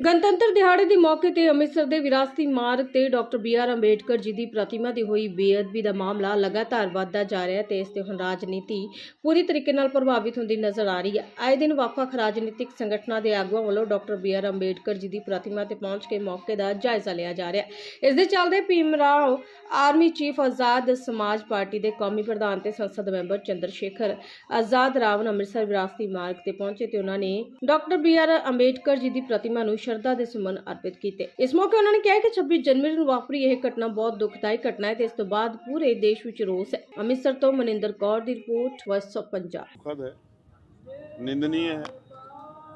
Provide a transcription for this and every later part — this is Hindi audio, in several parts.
गणतंत्र दिहाड़े ਦੇ ਮੌਕੇ ਤੇ ਅੰਮ੍ਰਿਤਸਰ ਦੇ ਵਿਰਾਸਤੀ ਮਾਰਗ ਤੇ ਡਾਕਟਰ ਬੀ.ਆਰ. ਅੰਬੇਡਕਰ ਜੀ ਦੀ ਪ੍ਰਤਿਮਾ ਦੀ ਹੋਈ ਬੇਅਦਬੀ ਦਾ ਮਾਮਲਾ ਲਗਾਤਾਰ ਵਧਦਾ ਜਾ ਰਿਹਾ ਹੈ ਤੇ ਇਸ ਤੇ ਹੁਣ ਰਾਜਨੀਤੀ ਪੂਰੀ ਤਰੀਕੇ ਨਾਲ ਪ੍ਰਭਾਵਿਤ ਹੁੰਦੀ ਨਜ਼ਰ ਆ ਰਹੀ ਹੈ। ਆਏ ਦਿਨ ਵੱਖ-ਵੱਖ ਰਾਜਨੀਤਿਕ ਸੰਗਠਨਾਂ ਦੇ ਆਗੂਆਂ ਵੱਲੋਂ ਡਾਕਟਰ ਬੀ.ਆਰ. ਅੰਬੇਡਕਰ ਜੀ ਦੀ ਪ੍ਰਤਿਮਾ ਤੇ ਪਹੁੰਚ ਕੇ ਮੌਕੇ ਦਾ ਜਾਇਜ਼ਾ ਲਿਆ ਜਾ ਰਿਹਾ ਹੈ। ਇਸ ਦੇ ਚੱਲਦੇ ਭੀਮ ਰਾਓ ਆਰਮੀ ਚੀਫ ਆਜ਼ਾਦ ਸਮਾਜ ਪਾਰਟੀ ਦੇ ਕੌਮੀ ਪ੍ਰਧਾਨ ਤੇ ਸੰਸਦ ਮੈਂਬਰ ਚੰਦਰਸ਼ੇਖਰ ਆਜ਼ਾਦ ਰਾਵਣ ਅੰਮ੍ਰਿਤਸਰ ਵਿਰਾਸਤੀ ਮਾਰਗ ਤੇ ਪਹੁੰਚੇ ਤੇ ਉਹਨਾਂ ਨੇ ਡਾਕਟਰ ਬੀ.ਆਰ. ਅੰਬੇਡਕਰ ਜੀ ਦੀ ਪ੍ਰਤਿਮਾ ਨੂੰ ਸ਼ਰਧਾ ਦੇ ਸੁਮਨ अर्पित किए। इस मौके उन्होंने कहा कि 26 जनवरी ਨੂੰ ਵਾਪਰੀ ਇਹ ਘਟਨਾ ਬਹੁਤ ਦੁਖਦਾਈ ਘਟਨਾ ਹੈ ਤੇ ਇਸ ਤੋਂ ਬਾਅਦ ਪੂਰੇ ਦੇਸ਼ ਵਿੱਚ ਰੋਸ ਹੈ। ਅੰਮ੍ਰਿਤਸਰ ਤੋਂ ਮਨਿੰਦਰ ਕੌਰ ਦੀ ਰਿਪੋर्ट वॉइस ऑफ पंजाब। दुखद है, निंदनीय है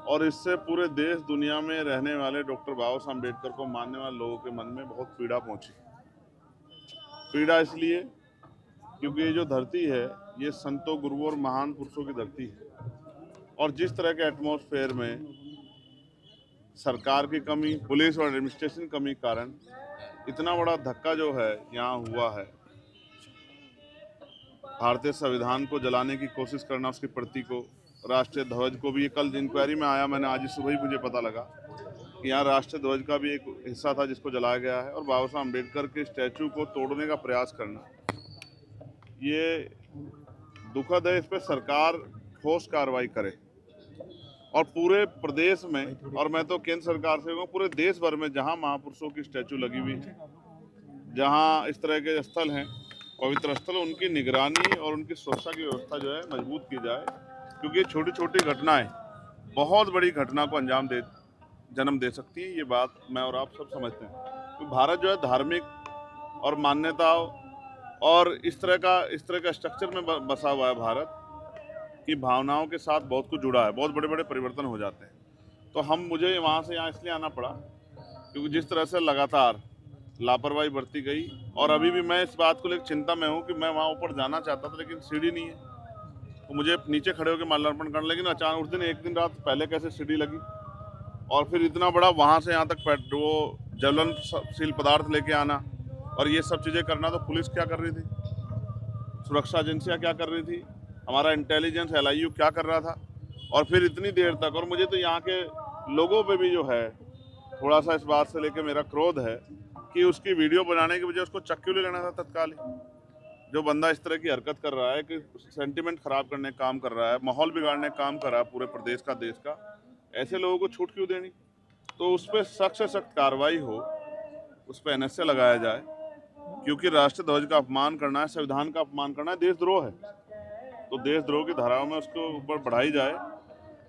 और इससे पूरे देश दुनिया में रहने वाले डॉक्टर बाबा साहब अम्बेडकर को मानने वाले लोगों के मन में बहुत पीड़ा पहुंची। पीड़ा इसलिए क्योंकि ये जो धरती है ये संतों गुरुओं और महान पुरुषों की धरती है और जिस तरह के एटमॉस्फेयर में सरकार की कमी, पुलिस और एडमिनिस्ट्रेशन की कमी के कारण इतना बड़ा धक्का जो है यहाँ हुआ है। भारतीय संविधान को जलाने की कोशिश करना, उसकी प्रति को, राष्ट्रीय ध्वज को भी, कल इंक्वायरी में आया, मैंने आज सुबह ही मुझे पता लगा कि यहाँ राष्ट्रीय ध्वज का भी एक हिस्सा था जिसको जलाया गया है। और बाबा साहब अम्बेडकर के स्टैचू को तोड़ने का प्रयास करना, ये दुखद है। इस पर सरकार ठोस कार्रवाई करे और पूरे प्रदेश में, और मैं तो केंद्र सरकार से कहूँ पूरे देश भर में जहाँ महापुरुषों की स्टैचू लगी हुई है, जहाँ इस तरह के स्थल हैं, पवित्र स्थल, उनकी निगरानी और उनकी सुरक्षा की व्यवस्था जो है मजबूत की जाए। क्योंकि छोटी छोटी घटनाएं बहुत बड़ी घटना को जन्म दे सकती है। ये बात मैं और आप सब समझते हैं। तो भारत जो है धार्मिक और मान्यताओं और इस तरह का स्ट्रक्चर में बसा हुआ है भारत की भावनाओं के साथ बहुत कुछ जुड़ा है, बहुत बड़े बड़े परिवर्तन हो जाते हैं। तो मुझे वहाँ से यहाँ इसलिए आना पड़ा क्योंकि जिस तरह से लगातार लापरवाही बरती गई, और अभी भी मैं इस बात को लेकर चिंता में हूँ कि मैं वहाँ ऊपर जाना चाहता था लेकिन सीढ़ी नहीं है, तो मुझे नीचे खड़े होकर माल्यार्पण करना, लेकिन अचानक उस दिन एक दिन रात पहले कैसे सीढ़ी लगी और फिर इतना बड़ा वहाँ से यहाँ तक वो ज्वलनशील पदार्थ लेके आना और ये सब चीज़ें करना। तो पुलिस क्या कर रही थी, सुरक्षा एजेंसियाँ क्या कर रही थी, हमारा इंटेलिजेंस LIU क्या कर रहा था, और फिर इतनी देर तक। और मुझे तो यहाँ के लोगों पे भी जो है थोड़ा सा इस बात से लेकर मेरा क्रोध है कि उसकी वीडियो बनाने की वजह उसको चक्कू ले लेना था तत्काल ही। जो बंदा इस तरह की हरकत कर रहा है कि सेंटिमेंट खराब करने का काम कर रहा है, माहौल बिगाड़ने का काम कर रहा है पूरे प्रदेश का, देश का, ऐसे लोगों को छूट क्यों देनी। तो उस पर सख्त से सख्त कार्रवाई हो, उस पर NSA लगाया जाए, क्योंकि राष्ट्रीय ध्वज का अपमान करना है, संविधान का अपमान करना है, देशद्रोह है। तो देशद्रोह की धाराओं में उसको ऊपर बढ़ाई जाए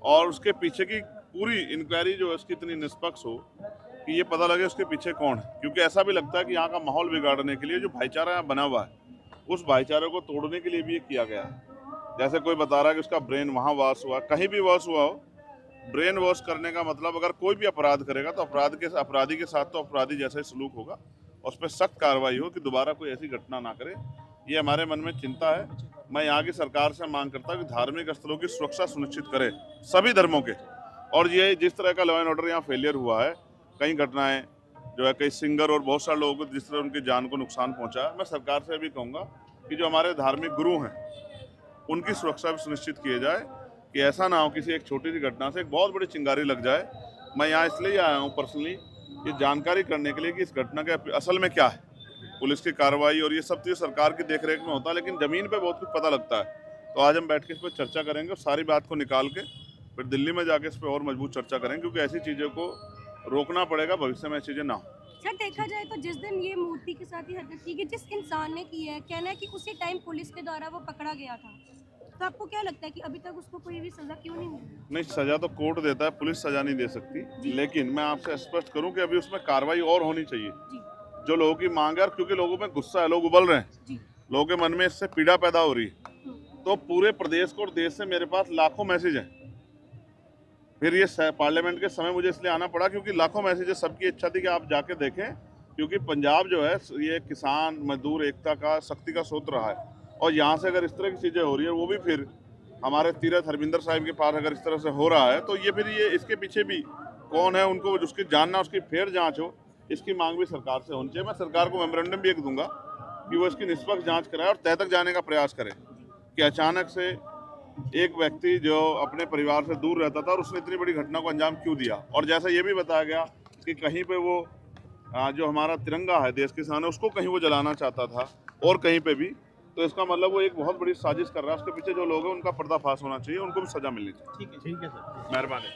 और उसके पीछे की पूरी इंक्वायरी जो है उसकी इतनी निष्पक्ष हो कि ये पता लगे उसके पीछे कौन है। क्योंकि ऐसा भी लगता है कि यहाँ का माहौल बिगाड़ने के लिए जो भाईचारा यहाँ बना हुआ है, उस भाईचारे को तोड़ने के लिए भी ये किया गया है। जैसे कोई बता रहा है कि उसका ब्रेन वहाँ वॉश हुआ, कहीं भी वॉश हुआ हो, ब्रेन वॉश करने का मतलब अगर कोई भी अपराध करेगा तो अपराधी के साथ तो अपराधी जैसा ही सलूक होगा और उस पर सख्त कार्रवाई हो कि दोबारा कोई ऐसी घटना ना करे। ये हमारे मन में चिंता है। मैं यहाँ की सरकार से मांग करता हूँ कि धार्मिक स्थलों की सुरक्षा सुनिश्चित करे सभी धर्मों के। और ये जिस तरह का लॉ एंड ऑर्डर यहाँ फेलियर हुआ है, कई घटनाएं जो है, कई सिंगर और बहुत सारे लोगों को जिस तरह उनकी जान को नुकसान पहुँचा है, मैं सरकार से भी कहूँगा कि जो हमारे धार्मिक गुरु हैं उनकी सुरक्षा भी सुनिश्चित किए जाए कि ऐसा ना हो किसी एक छोटी सी घटना से एक बहुत बड़ी चिंगारी लग जाए। मैं यहाँ इसलिए आया हूँ पर्सनली ये जानकारी करने के लिए कि इस घटना के असल में क्या है, पुलिस की कार्रवाई और ये सब चीज़ सरकार की देखरेख में होता है, लेकिन ज़मीन पे बहुत कुछ पता लगता है। तो आज हम बैठ के इस पर चर्चा करेंगे और सारी बात को निकाल के फिर दिल्ली में जाके इस पर और मजबूत चर्चा करेंगे, क्योंकि ऐसी चीज़ों को रोकना पड़ेगा, भविष्य में ऐसी चीज़ें ना हो। सर, देखा जाए तो जिस दिन ये मूर्ति के साथ ही हरकत की गई, जिस इंसान ने की है, कहना है कि उसी टाइम पुलिस के द्वारा वो पकड़ा गया था। तो आपको क्या लगता है कि अभी तक उसको कोई भी सजा क्यों नहीं मिली? नहीं, सजा तो कोर्ट देता है, पुलिस सजा नहीं दे सकती, लेकिन मैं आपसे स्पष्ट करूँ कि अभी उसमें कार्रवाई और होनी चाहिए। जो लोगों की मांग है, और क्योंकि लोगों में गुस्सा है, लोग उबल रहे हैं, लोगों के मन में इससे पीड़ा पैदा हो रही है, तो पूरे प्रदेश को और देश से मेरे पास लाखों मैसेज हैं। फिर ये पार्लियामेंट के समय मुझे इसलिए आना पड़ा क्योंकि लाखों मैसेज, सबकी इच्छा थी कि आप जाके देखें, क्योंकि पंजाब जो है ये किसान मजदूर एकता का, शक्ति का स्रोत रहा है। और यहाँ से अगर इस तरह की चीज़ें हो रही है, वो भी फिर हमारे तीरथ हरमिंदर साहिब के पास अगर इस तरह से हो रहा है, तो ये फिर ये इसके पीछे भी कौन है, उनको उसकी जानना, उसकी फेर जाँच हो, इसकी मांग भी सरकार से होनी चाहिए। मैं सरकार को मेमोरेंडम भी एक दूंगा कि वो इसकी निष्पक्ष जांच कराए और तह तक जाने का प्रयास करे कि अचानक से एक व्यक्ति जो अपने परिवार से दूर रहता था और उसने इतनी बड़ी घटना को अंजाम क्यों दिया। और जैसा ये भी बताया गया कि कहीं पे वो जो हमारा तिरंगा है देश के सामने उसको कहीं वो जलाना चाहता था और कहीं पे भी, तो इसका मतलब वो एक बहुत बड़ी साजिश कर रहा है। उसके पीछे जो लोग हैं उनका पर्दाफाश होना चाहिए, उनको भी सजा मिलनी चाहिए। ठीक है सर। मेहरबानी।